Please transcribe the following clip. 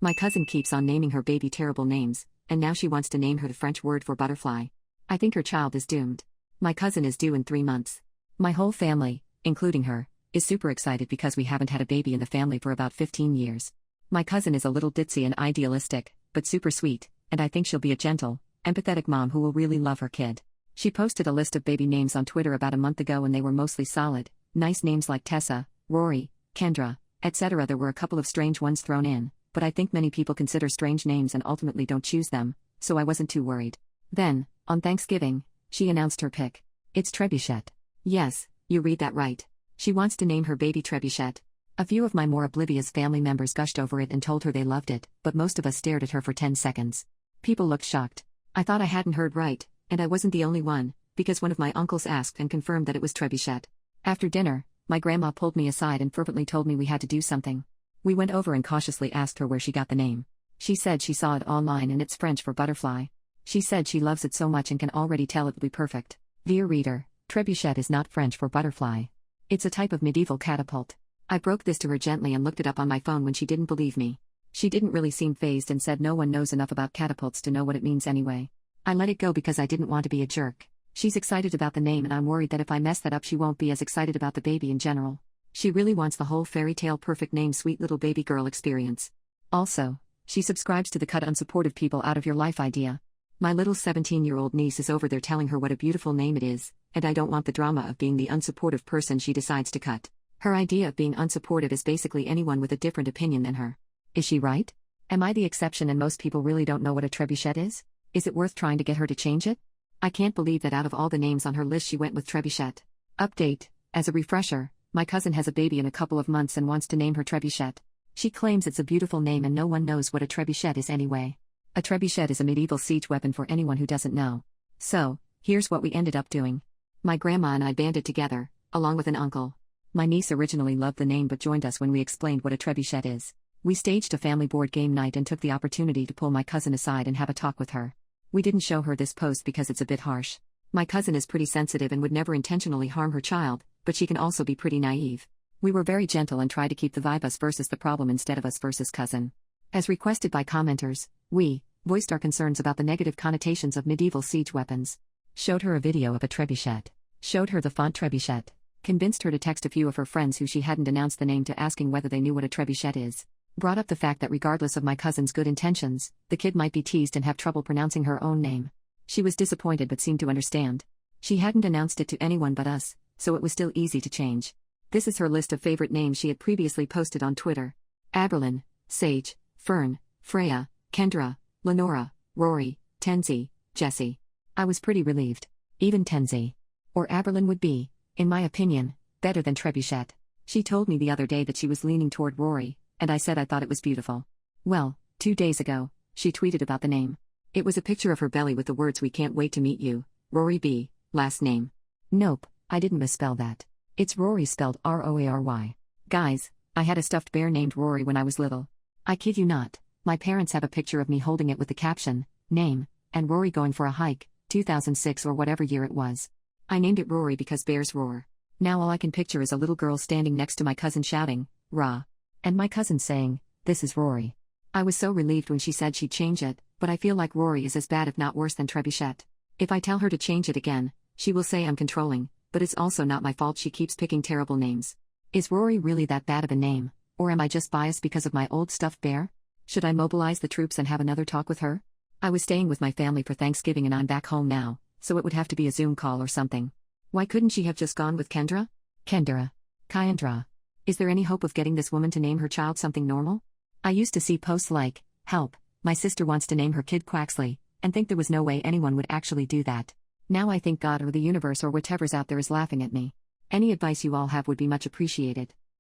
My cousin keeps on naming her baby terrible names, and now she wants to name her the French word for butterfly. I think her child is doomed. My cousin is due in 3 months. My whole family, including her, is super excited because we haven't had a baby in the family for about 15 years. My cousin is a little ditzy and idealistic, but super sweet, and I think she'll be a gentle, empathetic mom who will really love her kid. She posted a list of baby names on Twitter about a month ago and they were mostly solid, nice names like Tessa, Rory, Kendra, etc. There were a couple of strange ones thrown in, but I think many people consider strange names and ultimately don't choose them, so I wasn't too worried. Then, on Thanksgiving, she announced her pick. It's Trebuchet. Yes, you read that right. She wants to name her baby Trebuchet. A few of my more oblivious family members gushed over it and told her they loved it, but most of us stared at her for 10 seconds. People looked shocked. I thought I hadn't heard right, and I wasn't the only one, because one of my uncles asked and confirmed that it was Trebuchet. After dinner, my grandma pulled me aside and fervently told me we had to do something. We went over and cautiously asked her where she got the name. She said she saw it online and it's French for butterfly. She said she loves it so much and can already tell it will be perfect. Dear reader, Trebuchet is not French for butterfly. It's a type of medieval catapult. I broke this to her gently and looked it up on my phone when she didn't believe me. She didn't really seem fazed and said no one knows enough about catapults to know what it means anyway. I let it go because I didn't want to be a jerk. She's excited about the name and I'm worried that if I mess that up she won't be as excited about the baby in general. She really wants the whole fairy tale perfect name sweet little baby girl experience. Also, she subscribes to the cut unsupportive people out of your life idea. My little 17-year-old niece is over there telling her what a beautiful name it is, and I don't want the drama of being the unsupportive person she decides to cut. Her idea of being unsupportive is basically anyone with a different opinion than her. Is she right? Am I the exception and most people really don't know what a trebuchet is? Is it worth trying to get her to change it? I can't believe that out of all the names on her list she went with trebuchet. Update, as a refresher, my cousin has a baby in a couple of months and wants to name her Trebuchet. She claims it's a beautiful name and no one knows what a trebuchet is anyway. A trebuchet is a medieval siege weapon for anyone who doesn't know. So, here's what we ended up doing. My grandma and I banded together, along with an uncle. My niece originally loved the name but joined us when we explained what a trebuchet is. We staged a family board game night and took the opportunity to pull my cousin aside and have a talk with her. We didn't show her this post because it's a bit harsh. My cousin is pretty sensitive and would never intentionally harm her child, but she can also be pretty naive. We were very gentle and tried to keep the vibe us versus the problem instead of us versus cousin. As requested by commenters, we voiced our concerns about the negative connotations of medieval siege weapons. Showed her a video of a trebuchet. Showed her the font trebuchet. Convinced her to text a few of her friends who she hadn't announced the name to asking whether they knew what a trebuchet is. Brought up the fact that regardless of my cousin's good intentions, the kid might be teased and have trouble pronouncing her own name. She was disappointed but seemed to understand. She hadn't announced it to anyone but us, so it was still easy to change. This is her list of favorite names she had previously posted on Twitter. Aberlin, Sage, Fern, Freya, Kendra, Lenora, Rory, Tenzi, Jessie. I was pretty relieved. Even Tenzi. Or Aberlin would be, in my opinion, better than Trebuchet. She told me the other day that she was leaning toward Rory, and I said I thought it was beautiful. Well, 2 days ago, she tweeted about the name. It was a picture of her belly with the words "We can't wait to meet you, Rory B, last name." Nope, I didn't misspell that. It's Rory spelled R-O-A-R-Y. Guys, I had a stuffed bear named Rory when I was little. I kid you not, my parents have a picture of me holding it with the caption, "Name," and Rory going for a hike, 2006 or whatever year it was. I named it Rory because bears roar. Now all I can picture is a little girl standing next to my cousin shouting, "Rah!" And my cousin saying, "This is Rory." I was so relieved when she said she'd change it, but I feel like Rory is as bad if not worse than Trebuchet. If I tell her to change it again, she will say I'm controlling, but it's also not my fault she keeps picking terrible names. Is Rory really that bad of a name, or am I just biased because of my old stuffed bear? Should I mobilize the troops and have another talk with her? I was staying with my family for Thanksgiving and I'm back home now, so it would have to be a Zoom call or something. Why couldn't she have just gone with Kendra? Kendra. Kyandra. Is there any hope of getting this woman to name her child something normal? I used to see posts like, "Help, my sister wants to name her kid Quaxley," and think there was no way anyone would actually do that. Now I think God or the universe or whatever's out there is laughing at me. Any advice you all have would be much appreciated.